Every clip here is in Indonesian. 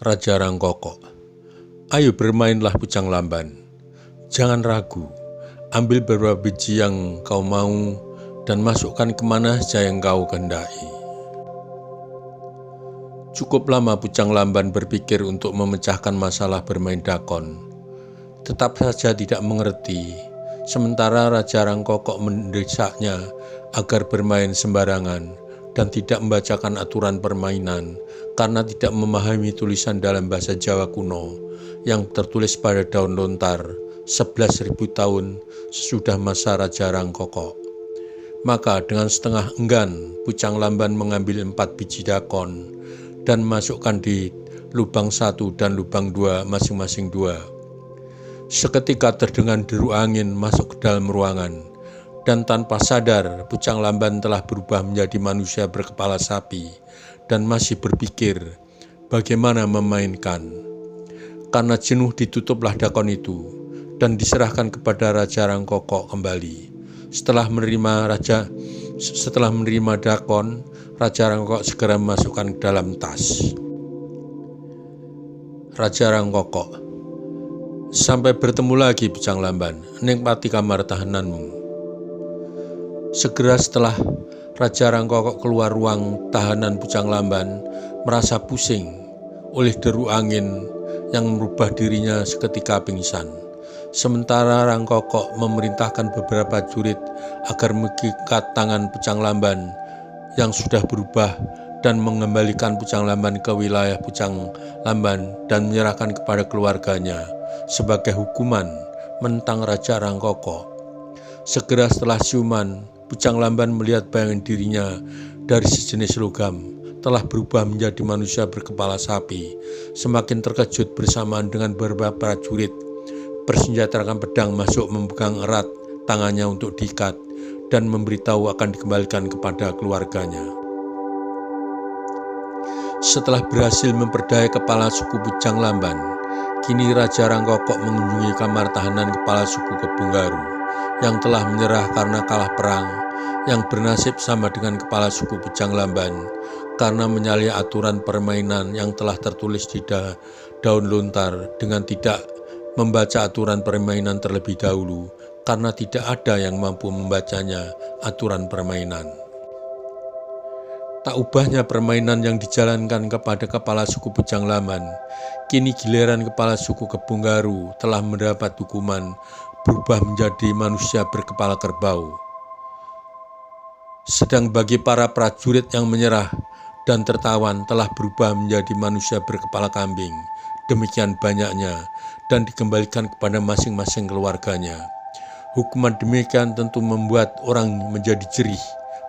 Raja Rangkoko. Ayo bermainlah Bujang Lamban. Jangan ragu, ambil beberapa biji yang kau mau dan masukkan kemana saja yang kau kehendaki. Cukup lama Bujang Lamban berpikir untuk memecahkan masalah bermain dakon. Tetap saja tidak mengerti, sementara Raja Rangkoko mendesaknya agar bermain sembarangan dan tidak membacakan aturan permainan karena tidak memahami tulisan dalam bahasa Jawa kuno yang tertulis pada daun lontar 11.000 tahun sesudah masa Raja Rangkoko. Maka dengan setengah enggan, Bujang Lamban mengambil 4 biji dakon dan masukkan di lubang 1 dan lubang 2 masing-masing 2. Seketika terdengar deru angin masuk ke dalam ruangan, dan tanpa sadar Bujang Lamban telah berubah menjadi manusia berkepala sapi dan masih berpikir bagaimana memainkan. Karena jenuh ditutuplah dakon itu dan diserahkan kepada Raja Rangkoko kembali. Setelah menerima dakon, Raja Rangkoko segera memasukkan ke dalam tas. Raja Rangkoko. Sampai bertemu lagi Bujang Lamban, nikmati kamar tahananmu. Segera setelah Raja Rangkoko keluar ruang tahanan, Bujang Lamban merasa pusing oleh deru angin yang merubah dirinya seketika pingsan. Sementara Rangkoko memerintahkan beberapa jurit agar mengikat tangan Bujang Lamban yang sudah berubah dan mengembalikan Bujang Lamban ke wilayah Bujang Lamban dan menyerahkan kepada keluarganya sebagai hukuman menentang Raja Rangkoko. Segera setelah siuman, Bujang Lamban melihat bayangan dirinya dari sejenis logam telah berubah menjadi manusia berkepala sapi. Semakin terkejut bersamaan dengan beberapa prajurit bersenjatakan pedang masuk memegang erat tangannya untuk diikat dan memberitahu akan dikembalikan kepada keluarganya. Setelah berhasil memperdaya kepala suku Bujang Lamban, kini Raja Rangkoko mengunjungi kamar tahanan kepala suku Kebunggaru yang telah menyerah karena kalah perang, yang bernasib sama dengan kepala suku Bujang Lamban karena menyalahi aturan permainan yang telah tertulis di daun lontar dengan tidak membaca aturan permainan terlebih dahulu karena tidak ada yang mampu membacanya aturan permainan. Tak ubahnya permainan yang dijalankan kepada kepala suku Bujang Lamban, kini giliran kepala suku Kebunggaru telah mendapat hukuman berubah menjadi manusia berkepala kerbau. Sedang bagi para prajurit yang menyerah dan tertawan telah berubah menjadi manusia berkepala kambing, demikian banyaknya dan dikembalikan kepada masing-masing keluarganya. Hukuman demikian tentu membuat orang menjadi jerih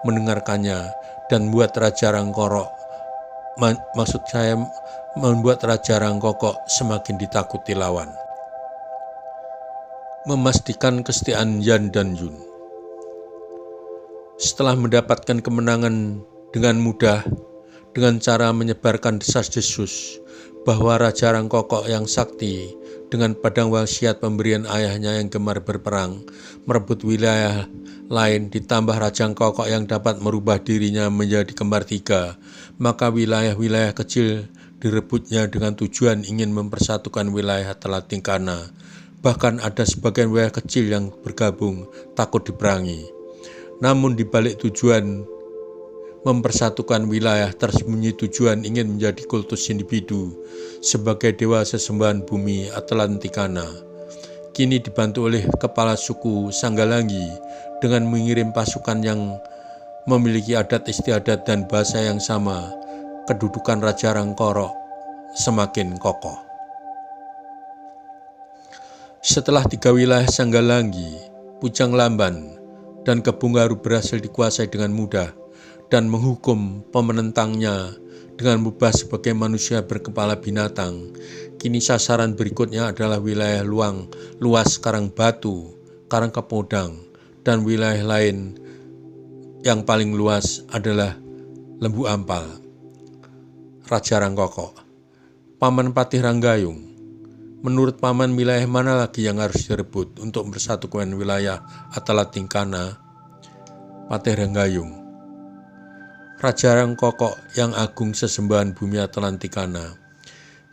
mendengarkannya dan membuat Raja Rangkoko semakin ditakuti lawan. Memastikan kesetiaan Yan dan Yun. Setelah mendapatkan kemenangan dengan mudah dengan cara menyebarkan desas-desus bahwa Raja Rangkoko yang sakti dengan padang wasiat pemberian ayahnya yang gemar berperang merebut wilayah lain, ditambah Raja Rangkoko yang dapat merubah dirinya menjadi kembar 3, maka wilayah-wilayah kecil direbutnya dengan tujuan ingin mempersatukan wilayah Talatingkana. Bahkan ada sebagian wilayah kecil yang bergabung takut diperangi. Namun di balik tujuan mempersatukan wilayah tersembunyi tujuan ingin menjadi kultus individu sebagai dewa sesembahan bumi Atlantikana. Kini dibantu oleh kepala suku Sanggalangi dengan mengirim pasukan yang memiliki adat istiadat dan bahasa yang sama, kedudukan Raja Rangkoko semakin kokoh. Setelah 3 wilayah Sanggalangi, Bujang Lamban dan Kebunggaru berhasil dikuasai dengan mudah dan menghukum pemenentangnya dengan mubah sebagai manusia berkepala binatang. Kini sasaran berikutnya adalah wilayah luas Karangbatu, Karangkepodang, dan wilayah lain yang paling luas adalah Lembu Ampal. Raja Rangkoko. Paman Patih Ranggayung. Menurut Paman, wilayah mana lagi yang harus direbut untuk mempersatukan wilayah Atalatingkana? Patih Ranggayung. Raja Rangkoko yang agung sesembahan bumi Atlantikana.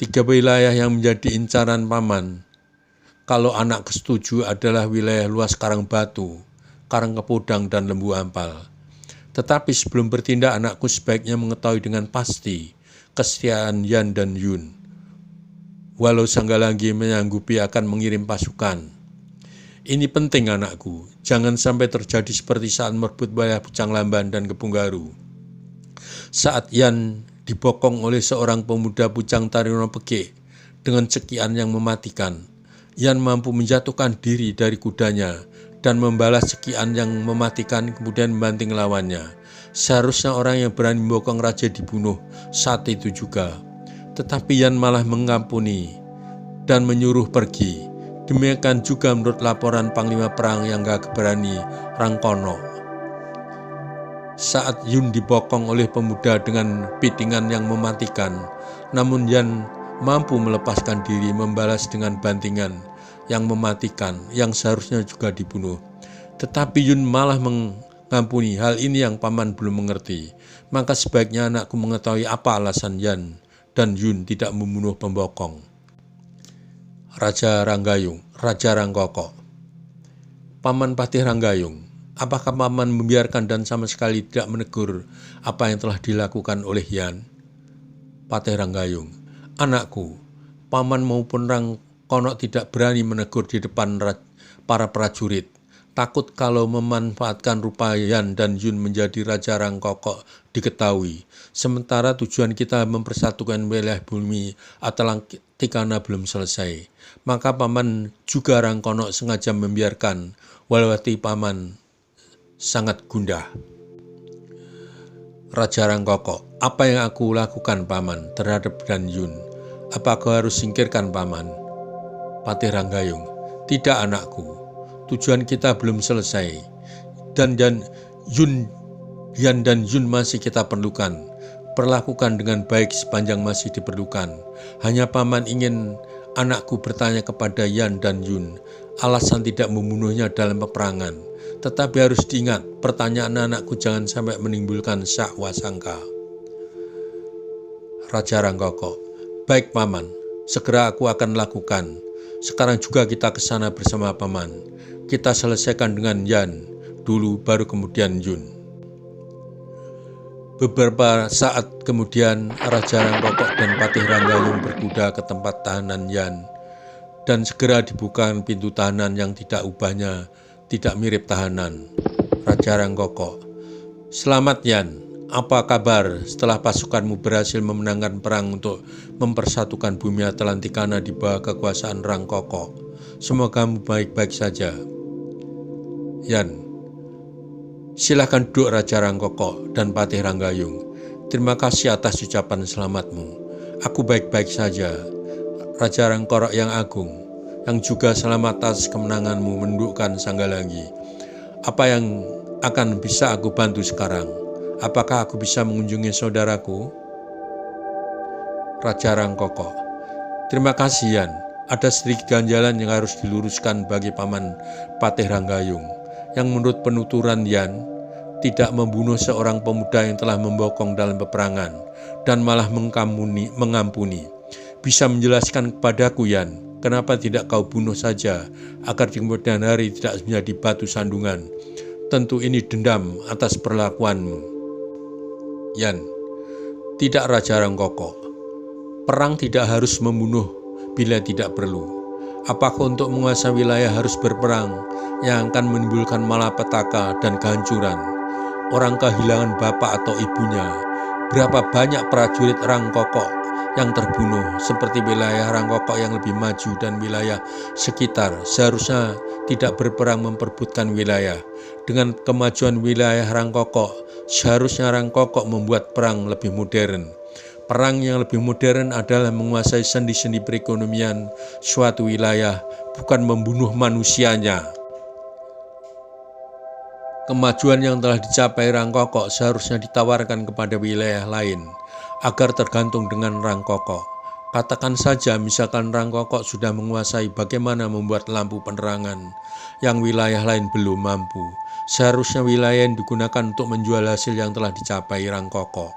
3 wilayah yang menjadi incaran paman, kalau anak setuju, adalah wilayah luas Karangbatu, Karangkepudang, dan Lembu Ampal. Tetapi sebelum bertindak, anakku sebaiknya mengetahui dengan pasti kesetiaan Yan dan Yun. Walau Sanggalangi menyanggupi akan mengirim pasukan. Ini penting anakku, jangan sampai terjadi seperti saat merebut wilayah Pucang Lamban dan Kebunggaru. Saat Yan dibokong oleh seorang pemuda Pucang Taryono Pekik dengan cekian yang mematikan, Yan mampu menjatuhkan diri dari kudanya dan membalas cekian yang mematikan, kemudian membanting lawannya. Seharusnya orang yang berani membokong raja dibunuh saat itu juga. Tetapi Yan malah mengampuni dan menyuruh pergi. Demikian juga menurut laporan Panglima Perang yang gak berani Rangkono. Saat Yun dibokong oleh pemuda dengan pitingan yang mematikan, namun Yan mampu melepaskan diri, membalas dengan bantingan yang mematikan, yang seharusnya juga dibunuh. Tetapi Yun malah mengampuni. Hal ini yang paman belum mengerti. Maka sebaiknya anakku mengetahui apa alasan Yan dan Yun tidak membunuh pembokong. Raja Ranggayung, Raja Rangkoko. Paman Patih Ranggayung, apakah paman membiarkan dan sama sekali tidak menegur apa yang telah dilakukan oleh Yan? Patih Ranggayung, anakku, paman maupun Rangkono tidak berani menegur di depan para prajurit. Takut kalau memanfaatkan rupa Yan dan Yun menjadi Raja Rangkoko diketahui. Sementara tujuan kita mempersatukan wilayah bumi Atlantikana belum selesai. Maka paman juga Rangkono sengaja membiarkan, walau hati paman sangat gundah. Raja Rangkoko, apa yang aku lakukan paman terhadap Dan Yun? Apa aku harus singkirkan paman? Patih Ranggayung, tidak anakku. Tujuan kita belum selesai. Dan Yan dan Yun masih kita perlukan. Perlakukan dengan baik sepanjang masih diperlukan. Hanya paman ingin anakku bertanya kepada Yan dan Yun alasan tidak membunuhnya dalam peperangan. Tetapi harus diingat, pertanyaan anakku jangan sampai menimbulkan syak wasangka. Raja Rangkoko, baik paman, segera aku akan lakukan. Sekarang juga kita ke sana bersama paman. Kita selesaikan dengan Yan dulu, baru kemudian Yun. Beberapa saat kemudian Raja Rangkoko dan Patih Ranggayung berkuda ke tempat tahanan Yan, dan segera dibuka pintu tahanan yang tidak ubahnya tidak mirip tahanan. Raja Rangkoko, selamat Yan, apa kabar setelah pasukanmu berhasil memenangkan perang untuk mempersatukan bumi Atlantikana di bawah kekuasaan Rangkoko? Semoga kamu baik-baik saja. Yan, silahkan duduk Raja Rangkoko dan Patih Ranggayung. Terima kasih atas ucapan selamatmu. Aku baik-baik saja. Raja Rangkoro yang agung, yang juga selamat atas kemenanganmu mendukkan Sanggalangi. Apa yang akan bisa aku bantu sekarang? Apakah aku bisa mengunjungi saudaraku? Raja Rangkoko, terima kasih Yan. Ada sedikit ganjalan yang harus diluruskan bagi paman Patih Ranggayung, yang menurut penuturan Yan tidak membunuh seorang pemuda yang telah membokong dalam peperangan dan malah mengampuni. Bisa menjelaskan kepadaku Yan, kenapa tidak kau bunuh saja agar di kemudian hari tidak menjadi batu sandungan? Tentu ini dendam atas perlakuanmu. Yan, tidak Raja Rangkoko. Perang tidak harus membunuh bila tidak perlu. Apakah untuk menguasai wilayah harus berperang yang akan menimbulkan malapetaka dan kehancuran? Orang kehilangan bapak atau ibunya. Berapa banyak prajurit Rangkoko yang terbunuh, seperti wilayah Rangkoko yang lebih maju dan wilayah sekitar seharusnya tidak berperang memperebutkan wilayah. Dengan kemajuan wilayah Rangkoko, seharusnya Rangkoko membuat perang lebih modern. Perang yang lebih modern adalah menguasai sendi-sendi perekonomian suatu wilayah, bukan membunuh manusianya. Kemajuan yang telah dicapai Rangkoko seharusnya ditawarkan kepada wilayah lain, agar tergantung dengan Rangkoko. Katakan saja misalkan Rangkoko sudah menguasai bagaimana membuat lampu penerangan yang wilayah lain belum mampu. Seharusnya wilayah yang digunakan untuk menjual hasil yang telah dicapai Rangkoko.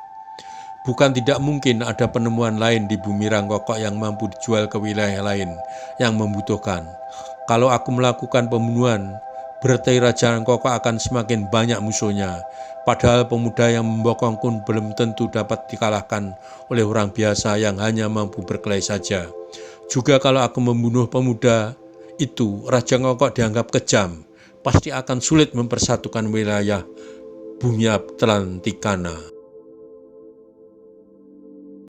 Bukan tidak mungkin ada penemuan lain di bumi Rangkokok yang mampu dijual ke wilayah lain yang membutuhkan. Kalau aku melakukan pembunuhan, berarti Raja Rangkokok akan semakin banyak musuhnya. Padahal pemuda yang membokong pun belum tentu dapat dikalahkan oleh orang biasa yang hanya mampu berkelahi saja. Juga kalau aku membunuh pemuda itu, Raja Rangkokok dianggap kejam, pasti akan sulit mempersatukan wilayah bumi Atlantikana.